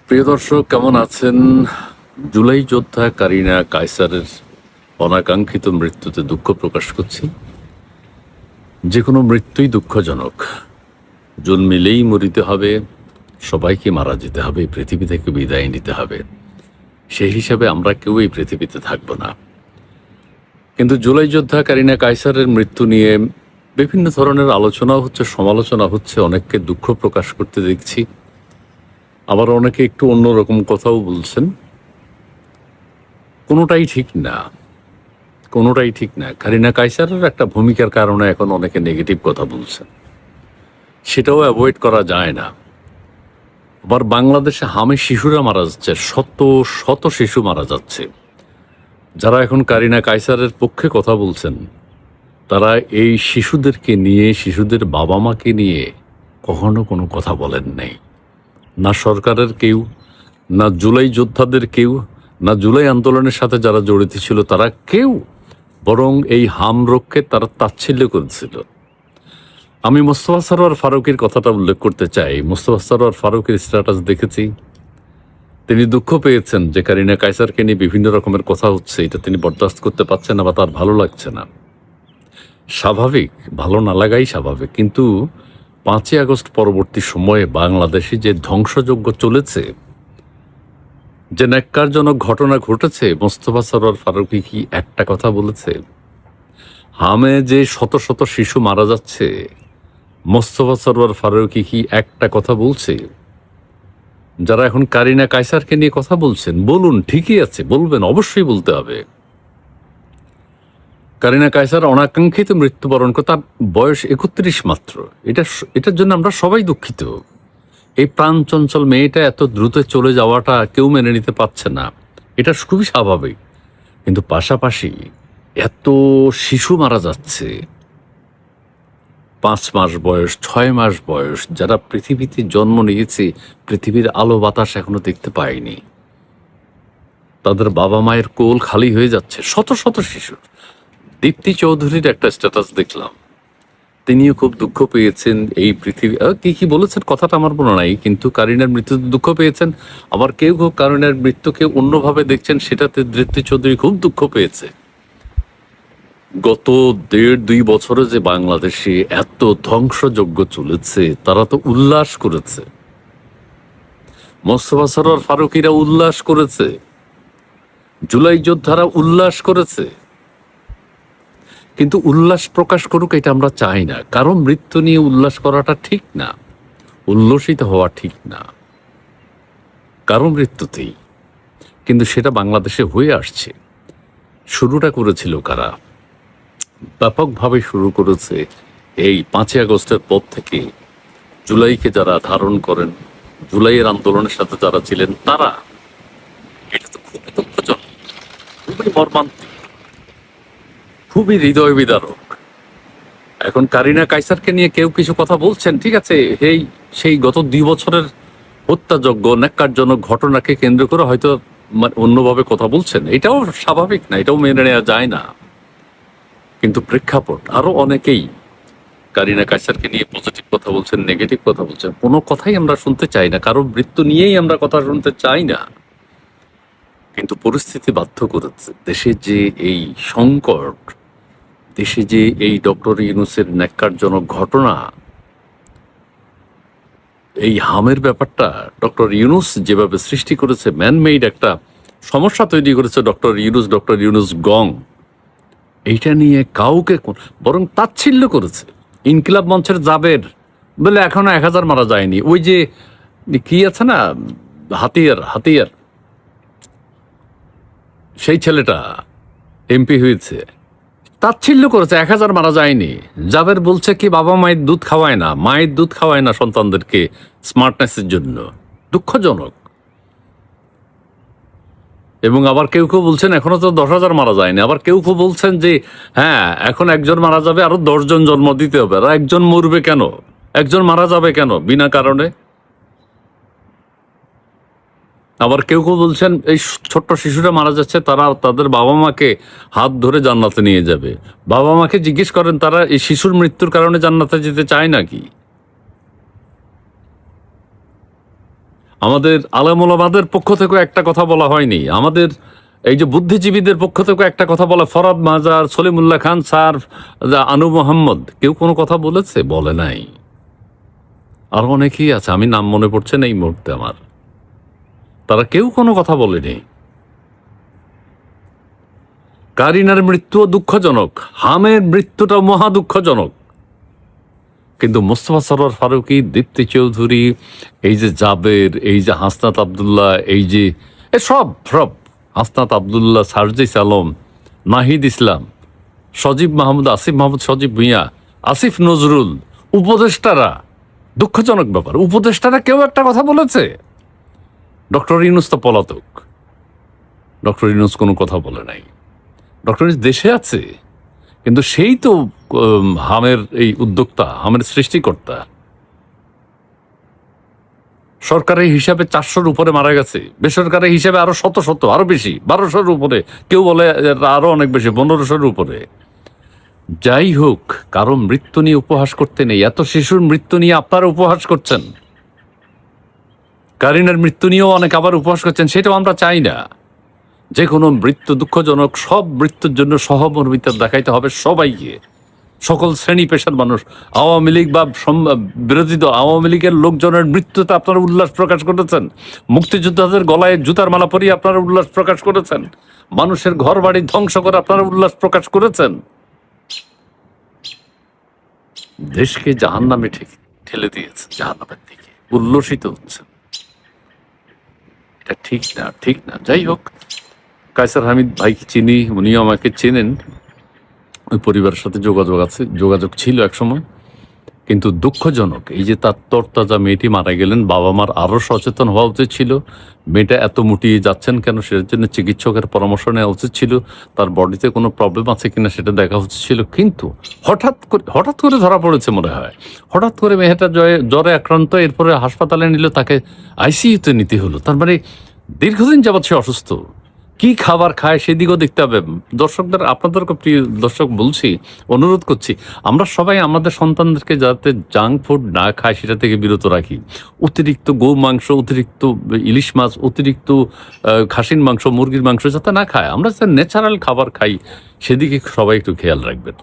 প্রিয় দর্শক, কেমন আছেন? জুলাই যোদ্ধা কারিনা কায়সারের অনাকাঙ্ক্ষিত মৃত্যুতে দুঃখ প্রকাশ করছি। যে কোনো মৃত্যুই দুঃখজনক। জন্মিলেই মরিতে হবে, সবাইকে মারা যেতে হবে, পৃথিবী থেকে বিদায় নিতে হবে। সেই হিসাবে আমরা কেউ এই পৃথিবীতে থাকব না। কিন্তু জুলাই যোদ্ধা কারিনা কায়সারের মৃত্যু নিয়ে বিভিন্ন ধরনের আলোচনা হচ্ছে, সমালোচনা হচ্ছে, অনেককে দুঃখ প্রকাশ করতে দেখছি, আবার অনেকে একটু অন্যরকম কথাও বলছেন। কোনোটাই ঠিক না, কোনোটাই ঠিক না। কারিনা কায়সারের একটা ভূমিকার কারণে এখন অনেকে নেগেটিভ কথা বলছেন, সেটাও অ্যাভয়েড করা যায় না। আবার বাংলাদেশে হামে শিশুরা মারা যাচ্ছে, শত শত শিশু মারা যাচ্ছে। যারা এখন কারিনা কায়সারের পক্ষে কথা বলছেন, তারা এই শিশুদেরকে নিয়ে, শিশুদের বাবা মাকে নিয়ে কখনো কোনো কথা বলেন নাই। না সরকারের কেউ, না জুলাই যোদ্ধাদের কেউ, না জুলাই আন্দোলনের সাথে যারা জড়িত ছিল তারা কেউ, বরং এই হামরক্ষে তারা তাচ্ছিল্য করেছিল। আমি মোস্তফা সরোয়ার ফারুকের কথাটা উল্লেখ করতে চাই। মোস্তফা সরোয়ার ফারুকের স্ট্যাটাস দেখেছি, তিনি দুঃখ পেয়েছেন যে কারিনা কায়সারকে নিয়ে বিভিন্ন রকমের কথা হচ্ছে, এটা তিনি বরদাস্ত করতে পারছেন না বা তার ভালো লাগছে না। স্বাভাবিক, ভালো না লাগাই স্বাভাবিক, কিন্তু 5ই আগস্ট পরবর্তী সময়ে বাংলাদেশে যে ধ্বংসযজ্ঞ চলেছে, যে ন্যাক্কারজনক ঘটনা ঘটেছে, মোস্তফা সরোয়ার ফারুকি কি একটা কথা বলেছে? হামে যে শত শত শিশু মারা যাচ্ছে, মোস্তফা সরোয়ার ফারুকি কি একটা কথা বলছে? যারা এখন কারিনা কায়সারকে নিয়ে কথা বলছেন, বলুন, ঠিকই আছে, বলবেন, অবশ্যই বলতে হবে। কারিনা কায়সার অনাকাঙ্ক্ষিত মৃত্যুবরণ করে, তার বয়স 31 মাত্র। এটার জন্য আমরা সবাই দুঃখিত। এই প্রাণ চঞ্চল মেয়েটা এত দ্রুত চলে যাওয়াটা কেউ মেনে নিতে পারছে না, এটা খুবই স্বাভাবিক। কিন্তু পাশাপাশি এত শিশু মারা যাচ্ছে, 5 মাস বয়স, 6 মাস বয়স, যারা পৃথিবীতে জন্ম নিয়েছে, পৃথিবীর আলো বাতাস এখনো দেখতে পায়নি, তাদের বাবা মায়ের কোল খালি হয়ে যাচ্ছে, শত শত শিশুর। দীপ্তি চৌধুরীর একটা স্ট্যাটাস দেখলাম, তিনিও খুব দুঃখ পেয়েছেন। এই পৃথিবী কি কি বলেছেন কথাটা আমার মনে নাই, কিন্তু কারিনার মৃত্যুতে দুঃখ পেয়েছেন। আবার কেউ কেউ কারিনার মৃত্যুকে অন্যভাবে দেখছেন, সেটাতে দীপ্তি চৌধুরী খুব দুঃখ পেয়েছে। গত 1.5-2 বছরে যে বাংলাদেশে এত ধ্বংসযজ্ঞ চলেছে, তারা তো উল্লাস করেছে, মোস্তফা সরোয়ার ফারুকিরা উল্লাস করেছে, জুলাই যোদ্ধারা উল্লাস করেছে। কিন্তু উল্লাস প্রকাশ করুক এটা আমরা চাই না। কারণ মৃত্যু নিয়ে উল্লাস করাটা ঠিক না, উল্লসিত হওয়া ঠিক না, কারণ মৃত্যুতেই। কিন্তু সেটা বাংলাদেশে হয়ে আসছে। শুরুটা করেছিল কারা? ব্যাপকভাবে শুরু করেছে এই 5ই আগস্টের পর থেকে। জুলাইকে যারা ধারণ করেন, জুলাইয়ের আন্দোলনের সাথে যারা ছিলেন, তারা। এটা তো খুবই দুঃখজনক, খুবই মর্মান্তিক, খুবই হৃদয় বিদারক। এখন কারিনা কায়সারকে নিয়ে কেউ কিছু কথা বলছেন, ঠিক আছে, সেই গত 2 বছরের হত্যাযজ্ঞ, ন্যাক্কারজনক ঘটনাকে কেন্দ্র করে হয়তো অন্যভাবে কথা বলছেন, এটাও স্বাভাবিক না, এটাও মেনে নেওয়া যায় না। কিন্তু প্রেক্ষাপট, আরো অনেকেই কারিনা কায়সারকে নিয়ে পজিটিভ কথা বলছেন, নেগেটিভ কথা বলছেন, কোনো কথাই আমরা শুনতে চাই না, কারো মৃত্যু নিয়েই আমরা কথা শুনতে চাই না। কিন্তু পরিস্থিতি বাধ্য করেছে। দেশে যে এই সংকট, দেশে যে এই ডক্টর ইউনূসের ন্যাক্কারজনক ঘটনা, এই হামের ব্যাপারটা ডক্টর ইউনূস যেভাবে সৃষ্টি করেছে, ম্যানমেইড একটা সমস্যা তৈরি করেছে ডক্টর ইউনূস গং, এইটা নিয়ে কাউকে বরং তাচ্ছিল্য করেছে। ইনকিলাব মঞ্চের জাবের বলে এখনো 1000 মারা যায়নি। ওই যে কি আছে না, হাতিয়ার সেই ছেলেটা এমপি হয়েছে, তাচ্ছিল্য করেছে 1000 মারা যায়নি। জাবের বলছে কি বাবা মায়ের দুধ খাওয়ায় না, মায়ের দুধ খাওয়ায় না সন্তানদেরকে স্মার্টনেসের জন্য। দুঃখজনক। এবং আবার কেউ কেউ বলছেন এখনো তো 10,000 মারা যায়নি। আবার কেউ কেউ বলছেন যে হ্যাঁ, এখন একজন মারা যাবে, আরো 10 জন জন্ম দিতে হবে। আর একজন মরবে কেন, একজন মারা যাবে কেন বিনা কারণে? আবার কেউ কেউ বলছেন এই ছোট্ট শিশুরা মারা যাচ্ছে, তারা তাদের বাবা মাকে হাত ধরে জান্নাতে নিয়ে যাবে। বাবা মাকে জিজ্ঞেস করেন, তারা এই শিশুর মৃত্যুর কারণে জান্নাতে যেতে চায় নাকি? আমাদের আলেমুলামাদের পক্ষ থেকে একটা কথা বলা হয়নি, আমাদের এই যে বুদ্ধিজীবীদের পক্ষ থেকে একটা কথা বলা, ফরাদ মাজার, সলিমুল্লাহ খান স্যার, আনু মোহাম্মদ, কেউ কোনো কথা বলেছে? বলে নাই। আর অনেকেই আছে, আমি নাম মনে পড়ছে না এই মুহূর্তে আমার, তারা কেউ কোনো কথা বলেনি। কারিনার মৃত্যু দুঃখজনক, হামের মৃত্যুটা মহা দুঃখজনক, কিন্তু মোস্তফা সরোয়ার ফারুকী, দীপ্তি চৌধুরী, এই যে জাবের, এই যে হাসনাত আবদুল্লাহ, এই যে সব সব হাসনাত আবদুল্লাহ, সার্জিস আলম, নাহিদ ইসলাম, সজীব মাহমুদ, আসিফ মাহমুদ, সজীব ভুঁইয়া, আসিফ নজরুল, উপদেষ্টারা, দুঃখজনক ব্যাপার, উপদেষ্টারা কেউ একটা কথা বলেছে? ডক্টর ইউনূস তো পলাতক, ডক্টর ইউনূস কোনো কথা বলে নাই। ডক্টর ইউনূস দেশে আছে, কিন্তু সেই তো হামের এই উদ্যোক্তা, হামের সৃষ্টিকর্তা। সরকারি হিসাবে 400-র উপরে মারা গেছে, বেসরকারি হিসাবে আরো শত শত, আরো বেশি, 1200-র উপরে, কেউ বলে আরো অনেক বেশি, 1500-র উপরে। যাই হোক, কারো মৃত্যু নিয়ে উপহাস করতে নেই। এত শিশুর মৃত্যু নিয়ে আপনারা উপহাস করছেন, কারিনার মৃত্যু নিয়েও অনেক আবার উপহাস করছেন, সেটাও আমরা চাই না। যে কোনো মৃত্যু দুঃখজনক, সব মৃত্যুর জন্য সহমর্মিতা দেখাইতে হবে সবাইকে, সকল শ্রেণী পেশার মানুষ। আওয়ামী লীগ বা বিরোধী দল, আওয়ামী লীগের লোকজনের মৃত্যুতে আপনারা উল্লাস প্রকাশ করেছেন, মুক্তিযোদ্ধাদের গলায় জুতার মালা পরিয়ে আপনারা উল্লাস প্রকাশ করেছেন, মানুষের ঘর বাড়ি ধ্বংস করে আপনারা উল্লাস প্রকাশ করেছেন, দেশকে জাহান্নামে ঠেলে দিয়েছেন, জাহান্নামের দিকে উল্লসিত হচ্ছে। এটা ঠিক না, ঠিক না। যাই হোক, কায়সার হামিদ ভাইকে চিনি, উনিও আমাকে চেনেন, ওই পরিবারের সাথে যোগাযোগ ছিল এক সময়। কিন্তু দুঃখজনক, এই যে তার তরতাজা মেয়েটি মারা গেলেন, বাবা মার আরো সচেতন হওয়া উচিত ছিল। মেয়েটা এত মুটিয়ে যাচ্ছেন কেন, সেটার জন্য চিকিৎসকের পরামর্শ নেওয়া উচিত ছিল, তার বডিতে কোনো প্রবলেম আছে কিনা সেটা দেখা উচিত ছিল। কিন্তু হঠাৎ করে ধরা পড়েছে মনে হয়, হঠাৎ করে মেয়েটা জ্বরে আক্রান্ত, এরপরে হাসপাতালে নিল, তাকে আইসিইউতে নিতে হলো। তার মানে দীর্ঘদিন যাবৎ সে অসুস্থ। কি খাবার খায় সেদিকেও দেখতে হবে। দর্শকদের, আপনাদেরকে প্রিয় দর্শক বলছি, অনুরোধ করছি, আমরা সবাই আমাদের সন্তানদেরকে যাতে জাঙ্ক ফুড না খায় সেটা থেকে বিরত রাখি। অতিরিক্ত গো মাংস, অতিরিক্ত ইলিশ মাছ, অতিরিক্ত খাসির মাংস, মুরগির মাংস যাতে না খায়, আমরা যাতে ন্যাচারাল খাবার খাই, সেদিকে সবাই একটু খেয়াল রাখবেন।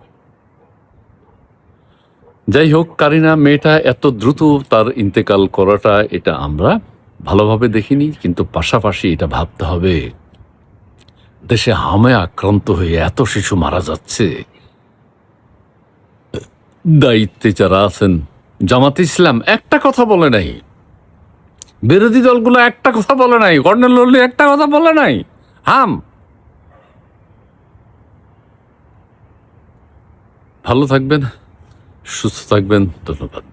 যাই হোক, কারিনা মেয়েটা এত দ্রুত তার ইন্তেকাল করাটা, এটা আমরা ভালোভাবে দেখিনি, কিন্তু পাশাপাশি এটা ভাবতে হবে, দেশে হামে আক্রান্ত হয়ে এত শিশু মারা যাচ্ছে, দায়িত্বে যারা আছেন, জামাত ইসলাম একটা কথা বলে নাই, বিরোধী দলগুলো একটা কথা বলে নাই, কর্নেল ওলি একটা কথা বলে নাই। হাম, ভালো থাকবেন, সুস্থ থাকবেন, ধন্যবাদ।